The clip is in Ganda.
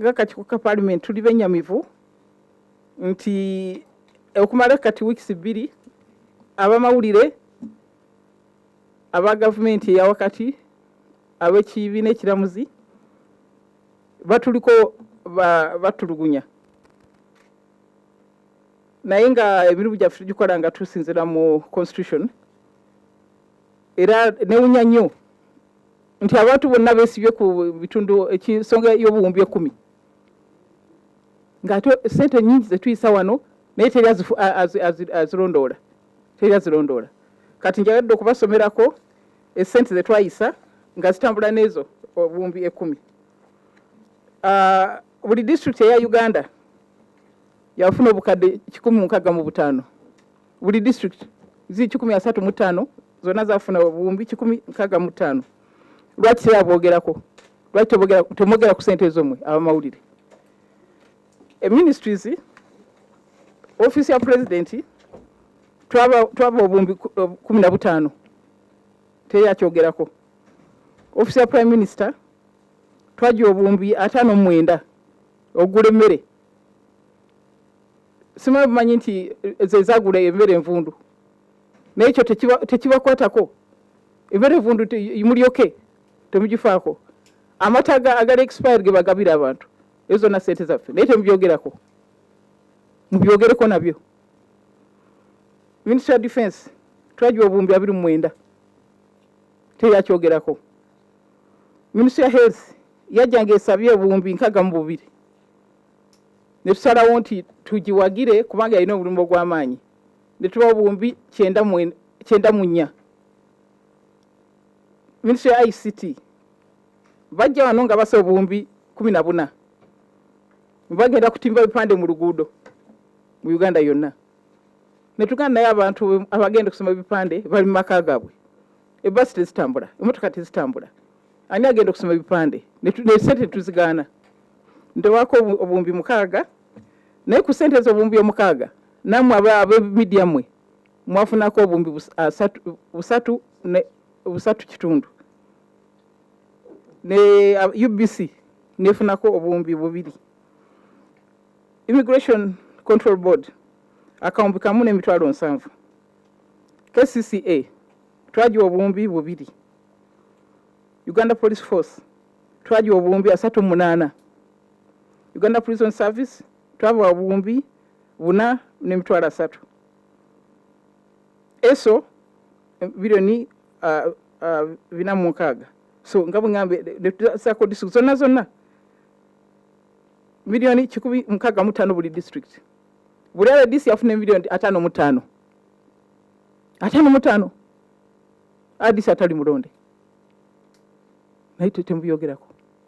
ng'akakiiko ka Parliament tuli bennyamivu nti okumala kati wiikisi 2 abamawulire aba gavumenti eya wakati ab'ekibiina ekiramuzi batuliko batulugunya naye nga emirimu gyaffe tugikola nga tusinzira mu constitution era newunya nnyo nti abantu bonna beesibye ku bitundu ekisonga y'obuwumbi 10 ng'ate sente nnyingi zetuyisa wano naye teri azirondoola teri azirondoola kati njagadde okubasomerako esente zetwayisa nga zitambula n'ezo obuwumbi 10. Buli district eya Uganda yafuna obukadde 165 buli district zi 135 zonna zafuna obuwumbi 165. Lwaki teboogerako? Lwaki temwogera ku sente ez'omwe abamawulire? Ministries office ya president twaba obuwumbi 15 teyakyogerako. Office ya prime minister twaji obuwumbi 59 ogula emmere. Simanyi nti zezagula emmere envundu naye ekyo tekibakwatako. Emmere envundu mulyoke temugifaako. Amata agali expired ge bagabira abantu ezo na sente zaffe naye temubyogerako. Mubyogereko nabyo. Ministry of Defense twaji obuwumbi 29 teyakyogerako. Ministry of Health yajjanga esabye obuwumbi 62 ne tusalawo nti tugiwagire kubanga yalina omulimu ogw'amaanyi ne tuba obuwumbi 94. Ministry of ICT bajja wano nga basa obuwumbi 14 bagenda kutimba bipande mu luguudo mu Uganda yonna ne tuganda naye abantu abagenda okusoma bipande bali mu maka gaabwe. Ebasi tezitambula, emmotoka tezitambula, ani agenda okusoma bipande ne sente tuzigaana. Ndowako obuwumbi 6 naye ku sente z'obuwumbi 6 nammwe ab'emidiya mmwe mwafunako obuwumbi 3 kitundu ne UBC nefunako obuwumbi 2. Immigration Control Board akawumbi 1.7. KCCA twaji obuwumbi 2. Uganda Police Force twaji obuwumbi 38. Uganda Prison Service twaba obuwumbi 4.3. Eso bilioni 4.6. So nga bw'ŋŋambe sako district zonna milioni 165 buli district. Buli RDC yafuna milioni 55. 55 RDC atali mulonde naye temubyogerako.